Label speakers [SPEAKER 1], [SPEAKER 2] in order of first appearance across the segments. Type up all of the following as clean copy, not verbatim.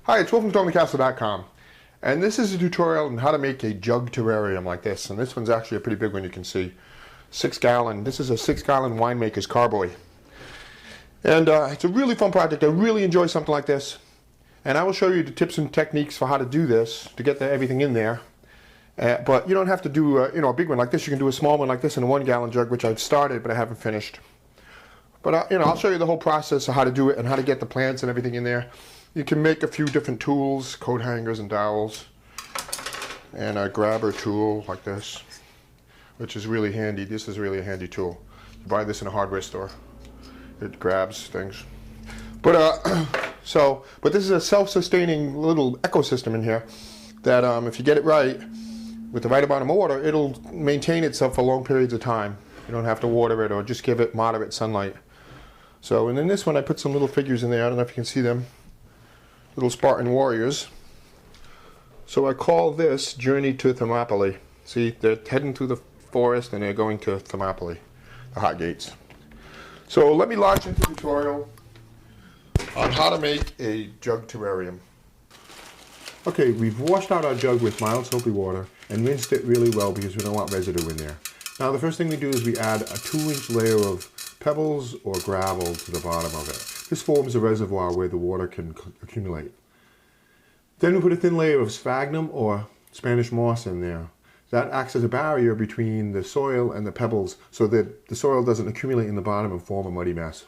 [SPEAKER 1] Hi, it's Will from stormthecastle.com, and this is a tutorial on how to make a jug terrarium like this. And this one's actually a pretty big one, you can see. 6-gallon. This is a 6-gallon winemaker's carboy. And it's a really fun project. I really enjoy something like this. And I will show you the tips and techniques for how to do this, to get everything in there. But you don't have to do a big one like this. You can do a small one like this in a 1-gallon jug, which I've started, but I haven't finished. But I'll show you the whole process of how to do it and how to get the plants and everything in there. You can make a few different tools, coat hangers and dowels, and a grabber tool like this, which is really handy. This is really a handy tool. You buy this in a hardware store. It grabs things. But but this is a self-sustaining little ecosystem in here that if you get it right, with the right amount of water, it'll maintain itself for long periods of time. You don't have to water it or just give it moderate sunlight. So, and in this one I put some little figures in there. I don't know if you can see them. Little Spartan warriors. So I call this Journey to Thermopylae. See, they're heading through the forest and they're going to Thermopylae, the hot gates. So let me launch into the tutorial on how to make a jug terrarium. Okay, we've washed out our jug with mild soapy water and rinsed it really well because we don't want residue in there. Now the first thing we do is we add a 2-inch layer of pebbles or gravel to the bottom of it. This forms a reservoir where the water can accumulate. Then we put a thin layer of sphagnum or Spanish moss in there. That acts as a barrier between the soil and the pebbles so that the soil doesn't accumulate in the bottom and form a muddy mess.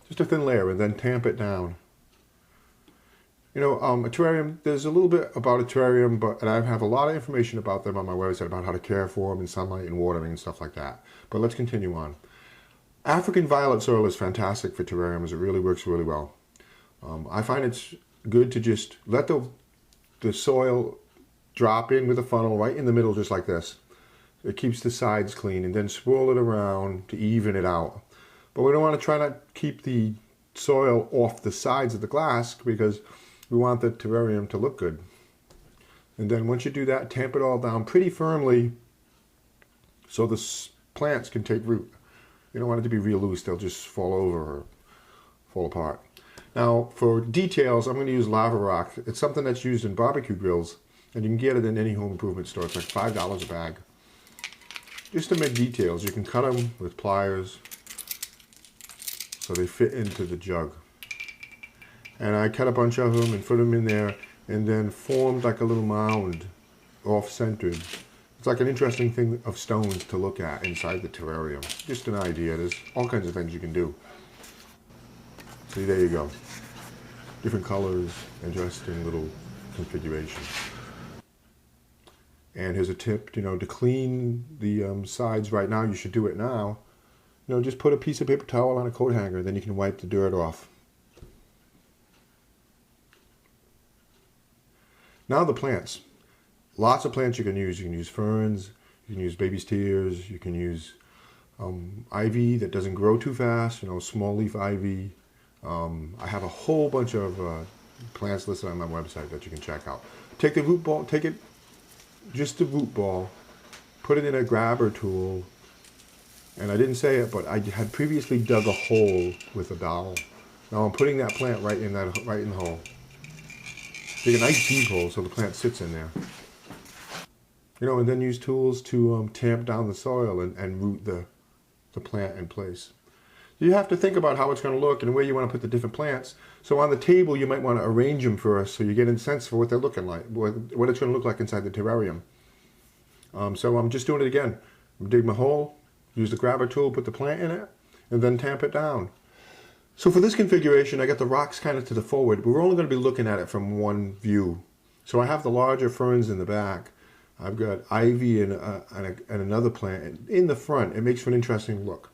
[SPEAKER 1] Just a thin layer, and then tamp it down. You know, a terrarium, there's a little bit about a terrarium, and I have a lot of information about them on my website about how to care for them in sunlight and watering and stuff like that. But let's continue on. African violet soil is fantastic for terrariums. It really works really well. I find it's good to just let the soil drop in with a funnel right in the middle, just like this. It keeps the sides clean, and then swirl it around to even it out. But we don't want to try to keep the soil off the sides of the glass because we want the terrarium to look good. And then once you do that, tamp it all down pretty firmly so the plants can take root. You don't want it to be real loose, they'll just fall over or fall apart. Now for details, I'm going to use lava rock. It's something that's used in barbecue grills, and you can get it in any home improvement store. It's like $5 a bag. Just to make details, you can cut them with pliers so they fit into the jug. And I cut a bunch of them and put them in there, and then formed like a little mound off-centered. It's like an interesting thing of stones to look at inside the terrarium. Just an idea. There's all kinds of things you can do. See, there you go. Different colors, interesting little configuration. And here's a tip, to clean the sides right now. You should do it now. Just put a piece of paper towel on a coat hanger, then you can wipe the dirt off. Now the plants. Lots of plants you can use. You can use ferns, you can use baby's tears, you can use ivy that doesn't grow too fast, small leaf ivy. I have a whole bunch of plants listed on my website that you can check out. Take the root ball, just the root ball, put it in a grabber tool, and I didn't say it, but I had previously dug a hole with a dowel. Now I'm putting that plant right in the hole. Dig a nice deep hole so the plant sits in there. And then use tools to tamp down the soil and root the plant in place. You have to think about how it's going to look and where you want to put the different plants. So on the table, you might want to arrange them first so you get a sense for what they're looking like, what it's going to look like inside the terrarium. So I'm just doing it again. Dig my hole, use the grabber tool, put the plant in it, and then tamp it down. So for this configuration, I got the rocks kind of to the forward. We're only going to be looking at it from one view. So I have the larger ferns in the back. I've got ivy and another plant in the front. It makes for an interesting look.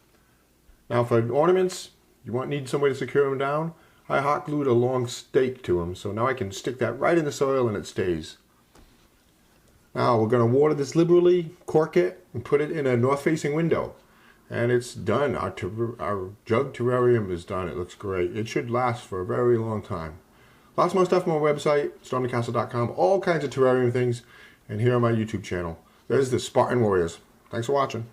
[SPEAKER 1] Now for ornaments, you need some way to secure them down. I hot glued a long stake to them, so now I can stick that right in the soil and it stays. Now we're going to water this liberally, cork it, and put it in a north-facing window. And it's done. Our jug terrarium is done. It looks great. It should last for a very long time. Lots more stuff on my website, stormthecastle.com. All kinds of terrarium things. And here on my YouTube channel. There's the Spartan Warriors. Thanks for watching.